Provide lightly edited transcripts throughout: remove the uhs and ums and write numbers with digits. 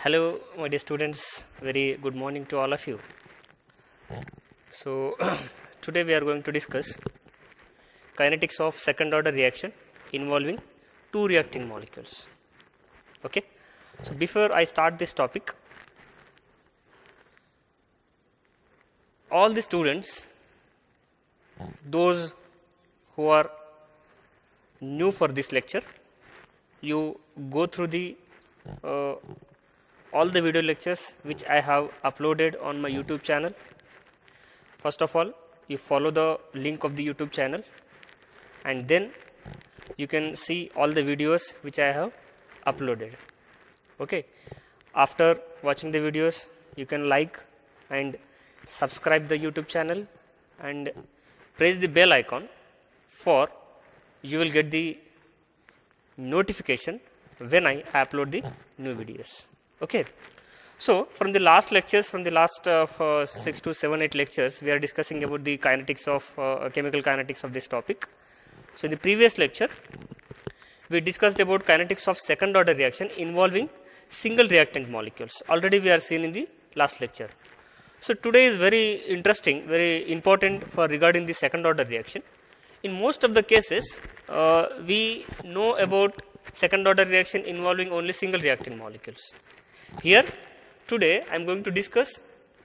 Hello, my dear students. Very good morning to all of you. So, today we are going to discuss kinetics of second order reaction involving two reacting molecules. Okay. So, before I start this topic, all the students, those who are new for this lecture, you go through the all the video lectures which I have uploaded on my YouTube channel. First of all, you follow the link of the YouTube channel, and then you can see all the videos which I have uploaded. Okay. After watching the videos, you can like and subscribe the YouTube channel and press the bell icon for you will get the notification when I upload the new videos. Okay. So, from the last lectures, from the last 6 to 7, 8 lectures, we are discussing about the kinetics of chemical kinetics of this topic. So, in the previous lecture, we discussed about kinetics of second order reaction involving single reactant molecules. Already we are seen in the last lecture. So, today is very interesting, very important for regarding the second order reaction. In most of the cases, we know about second order reaction involving only single reactant molecules. Here, today I am going to discuss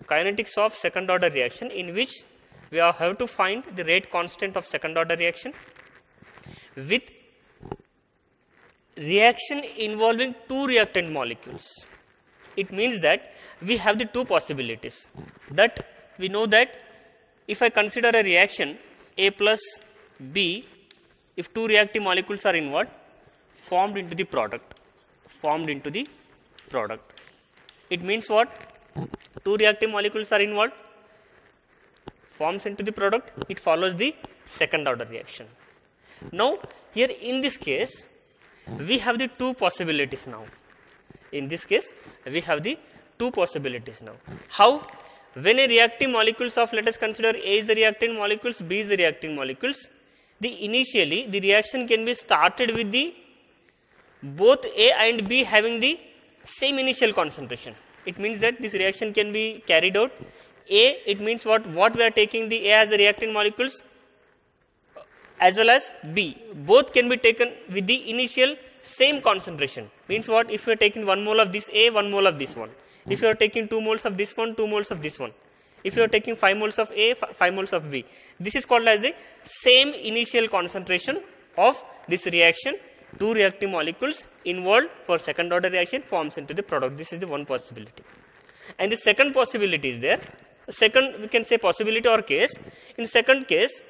kinetics of second order reaction, in which we have to find the rate constant of second order reaction with reaction involving two reactant molecules. It means that we have the two possibilities, that we know that if I consider a reaction A plus B, if two reactive molecules are involved, formed into the product. It means what? Two reactive molecules are involved, forms into the product, it follows the second order reaction. Now, here in this case, we have the two possibilities now. In this case, we have the two possibilities now. How? When a reactive molecules of, let us consider A is the reactant molecules, B is the reacting molecules, initially the reaction can be started with the both A and B having the same initial concentration. It means that this reaction can be carried out. A, it means what we are taking the A as the reactant molecules as well as B, both can be taken with the initial same concentration. Means what? If you are taking 1 mole of this A, 1 mole of this one. If you are taking 2 moles of this one, 2 moles of this one. If you are taking 5 moles of A, 5 moles of B. This is called as the same initial concentration of this reaction. Two reactive molecules involved for second order reaction forms into the product. This is the one possibility. And the second possibility is there. Second, we can say possibility or case. In second case,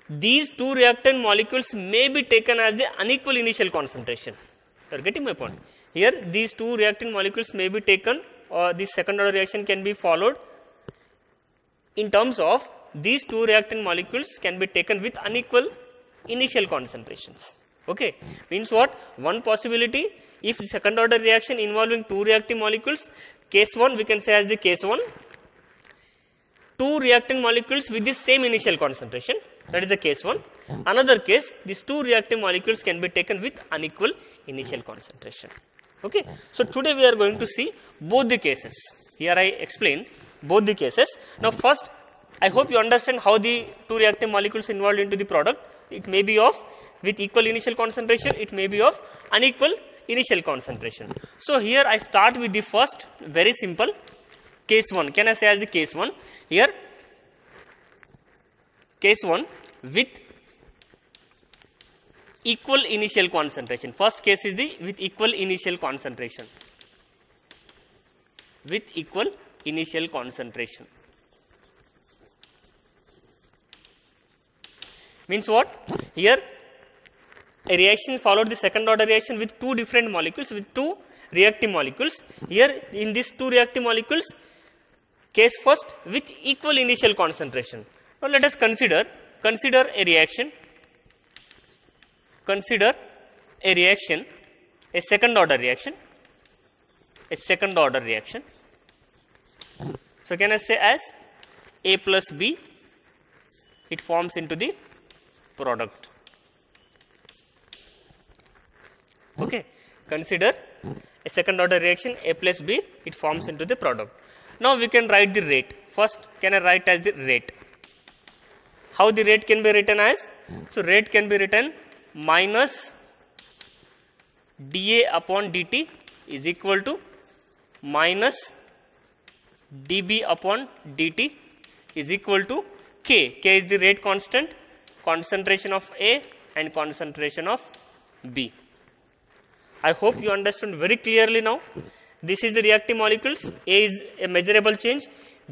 these two reactant molecules may be taken as the unequal initial concentration. You are getting my point? Here, these two reactant molecules may be taken, or this second order reaction can be followed in terms of these two reactant molecules can be taken with unequal initial concentrations. Okay. Means what? One possibility, if the second order reaction involving two reactive molecules, case 1 we can say as the case 1, two reactant molecules with the same initial concentration, that is the case 1. Another case, these two reactive molecules can be taken with unequal initial concentration. Okay. So, today we are going to see both the cases. Here I explain both the cases. Now, first I hope you understand how the two reactive molecules involved into the product. It may be of with equal initial concentration, it may be of unequal initial concentration. So, here I start with the first, very simple, case 1. Can I say as the case 1? Here, case 1 with equal initial concentration. First case is the with equal initial concentration. With equal initial concentration. Means what? Here, a reaction followed the second order reaction with two different molecules, with two reactive molecules. Here, in these two reactive molecules, case first with equal initial concentration. Now, let us consider a reaction, a second order reaction. So, can I say as A plus B, it forms into the product. Okay. Consider a second order reaction A plus B, it forms into the product. Now we can write the rate. First, can I write as the rate? How the rate can be written as? So rate can be written minus dA upon dt is equal to minus dB upon dt is equal to K. K is the rate constant, concentration of A and concentration of B. I hope you understood very clearly now. This is the reactive molecules. A is a measurable change.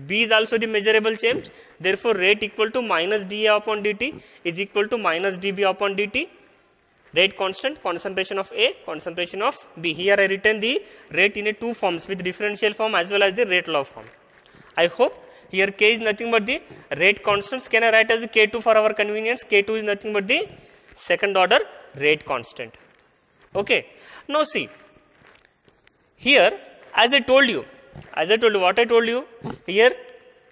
B is also the measurable change. Therefore, rate equal to minus dA upon dt is equal to minus dB upon dt. Rate constant, concentration of A, concentration of B. Here I written the rate in a two forms with differential form as well as the rate law form. I hope here K is nothing but the rate constants. Can I write as K2 for our convenience? K2 is nothing but the second order rate constant. Okay. Now see, here as I told you, what I told you, here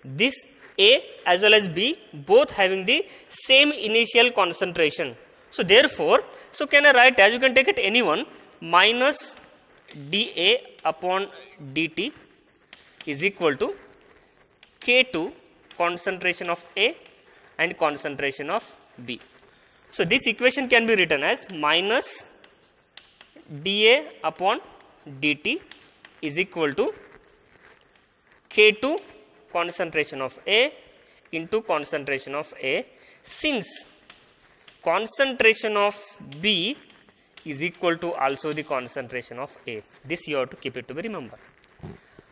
this A as well as B both having the same initial concentration. So therefore, so can I write as, you can take it any one, minus dA upon dt is equal to K2 concentration of A and concentration of B. So this equation can be written as minus dA upon dt is equal to K2 concentration of A into concentration of A, since concentration of B is equal to also the concentration of A. This you have to keep it to be remember.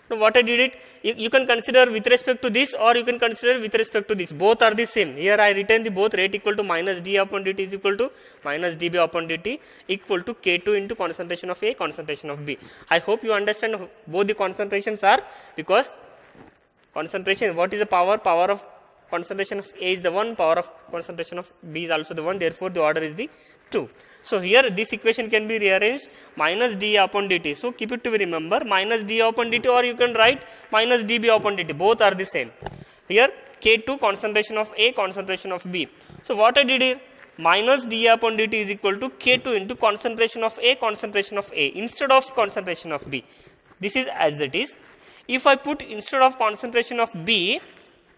Now what I did it, you can consider with respect to this or you can consider with respect to this. Both are the same. Here I written the both rate equal to minus d upon dt is equal to minus dB upon dt equal to K2 into concentration of A, concentration of B. I hope you understand both the concentrations are, because concentration, what is the power? Power of concentration of A is the 1, power of concentration of B is also the 1, therefore the order is the 2. So here this equation can be rearranged minus d upon dt. So keep it to be remember minus d upon dt, or you can write minus dB upon dt, both are the same. Here K2 concentration of A, concentration of B. So what I did here, minus d upon dt is equal to K2 into concentration of A, concentration of A instead of concentration of B. This is as it is. If I put instead of concentration of B,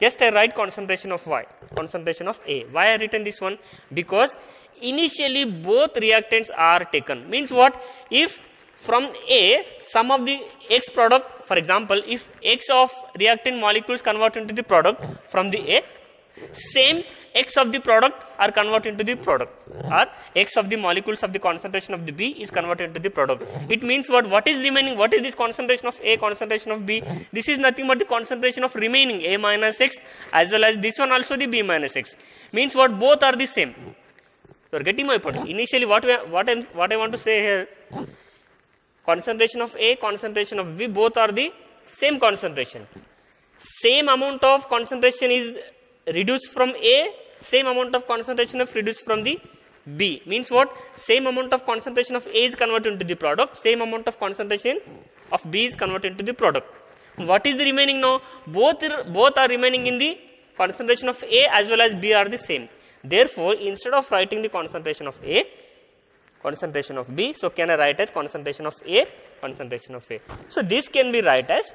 just I write concentration of Y, concentration of A. Why I written this one? Because initially both reactants are taken. Means what? If from A, some of the X product, for example, if X of reactant molecules convert into the product from the A, same X of the product are converted into the product, or X of the molecules of the concentration of the B is converted into the product. It means what? What is remaining? What is this concentration of A, concentration of B? This is nothing but the concentration of remaining A minus X, as well as this one also the B minus X. Means what? Both are the same. You are getting my point. Initially what I want to say here, concentration of A, concentration of B, both are the same concentration. Same amount of concentration is reduced from A, same amount of concentration is reduced from the B. Means what? Same amount of concentration of A is converted into the product, same amount of concentration of B is converted into the product. What is the remaining now? Both are remaining in the concentration of A as well as B are the same. Therefore, instead of writing the concentration of A, concentration of B, so can I write as concentration of A, concentration of A. So this can be write as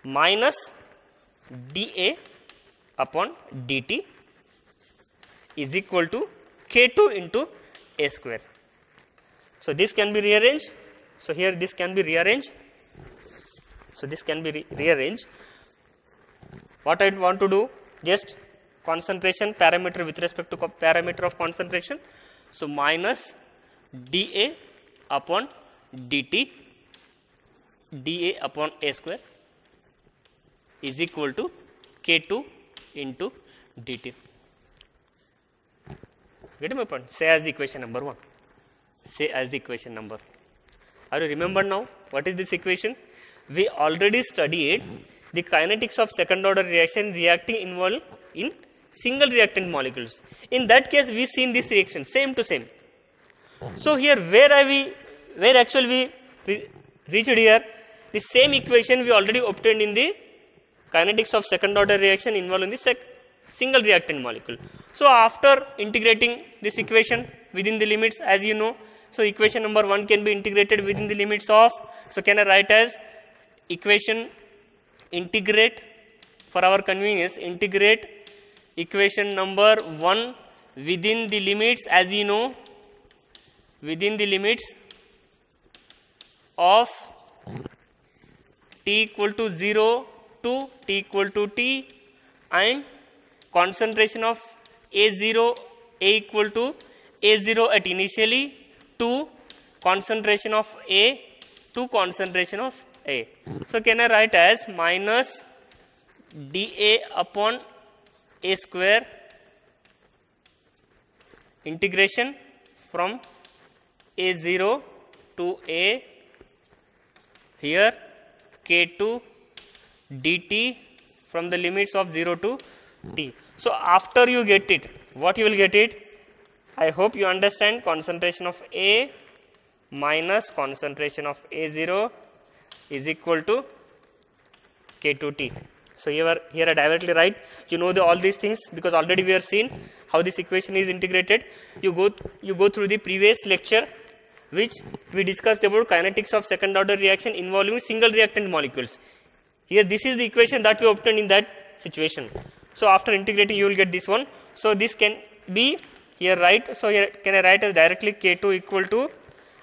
minus dA upon dt is equal to K2 into A square. So this can be rearranged. So here this can be rearranged. So this can be rearranged. What I want to do, just concentration parameter with respect to parameter of concentration. So minus dA upon dt, dA upon A square is equal to K2 into dt. Get my point? Say as the equation number 1. Say as the equation number. Are you remember now? What is this equation? We already studied the kinetics of second order reaction reacting involved in single reactant molecules. In that case, we seen this reaction same to same. So here where actually we reached here, the same equation we already obtained in the kinetics of second order reaction involved in the single reactant molecule. So after integrating this equation within the limits, as you know, So equation number 1 can be integrated within the limits of, so can I write as equation integrate, for our convenience, integrate equation number 1 within the limits, as you know, within the limits of t equal to 0 to t equal to t, and concentration of A0, A equal to A0 at initially to concentration of A to concentration of A. So can I write as minus dA upon A square integration from A0 to A, here K2 dt from the limits of 0 to t. So after you get it, what you will get it? I hope you understand, concentration of A minus concentration of A0 is equal to K2T. So here I directly write, you know all these things because already we have seen how this equation is integrated. You go through the previous lecture which we discussed about kinetics of second order reaction involving single reactant molecules. Here this is the equation that we obtained in that situation. So after integrating you will get this one. So this can be here right. So here can I write as directly K2 equal to,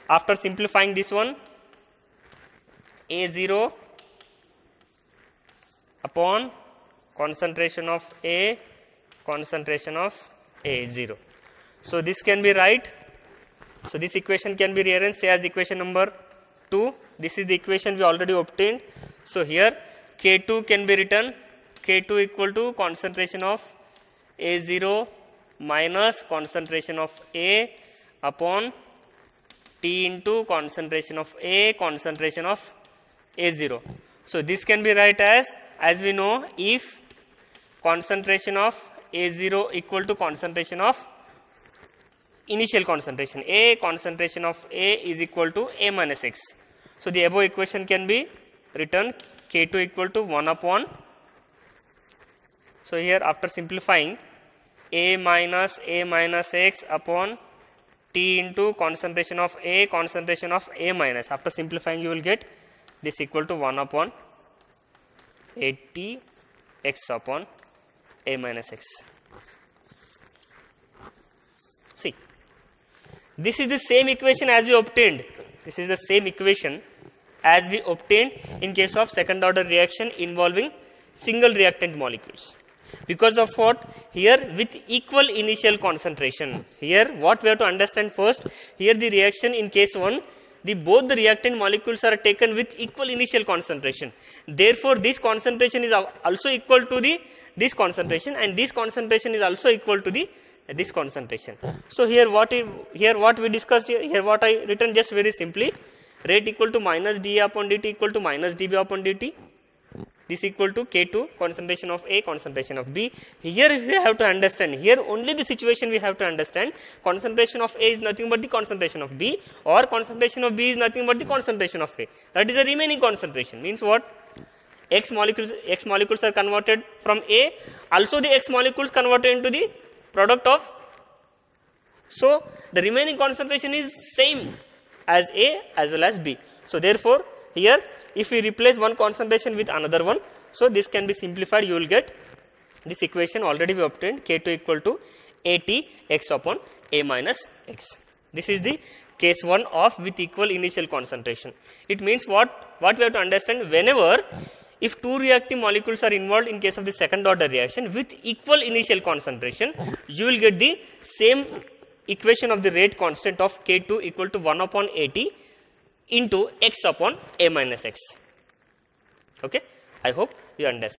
after simplifying this one, A0 upon concentration of A, concentration of A0. So this can be right. So this equation can be rearranged, say as equation number 2. This is the equation we already obtained. So here K2 can be written, K2 equal to concentration of A0 minus concentration of A upon T into concentration of A, concentration of A0. So this can be right as we know, if concentration of A0 equal to concentration of initial concentration A, concentration of A is equal to A minus X. So the above equation can be written K2 equal to 1 upon, so here after simplifying, A minus X upon T into concentration of A, concentration of A minus. After simplifying you will get this equal to 1 upon AT X upon A minus X. See, this is the same equation as we obtained. This is the same equation as we obtained in case of second order reaction involving single reactant molecules. Because of what? Here with equal initial concentration. Here what we have to understand first, here the reaction in case 1, both the reactant molecules are taken with equal initial concentration. Therefore this concentration is also equal to this concentration, and this concentration is also equal to this concentration. So here what we discussed, here what I written just very simply, rate equal to minus dA upon dt equal to minus dB upon dt. This equal to K2, concentration of A, concentration of B. Here we have to understand, here only the situation we have to understand, concentration of A is nothing but the concentration of B, or concentration of B is nothing but the concentration of A. That is the remaining concentration. Means what? X molecules are converted from A, also the X molecules converted into the product of. So the remaining concentration is same as A as well as B. So therefore here if we replace one concentration with another one, so this can be simplified, you will get this equation already we obtained, K2 equal to AT X upon A minus X. This is the case 1 of with equal initial concentration. It means what we have to understand, whenever if two reactive molecules are involved in case of the second order reaction with equal initial concentration, you will get the same equation of the rate constant of K2 equal to 1 upon AT into X upon A minus X. Okay, I hope you understand.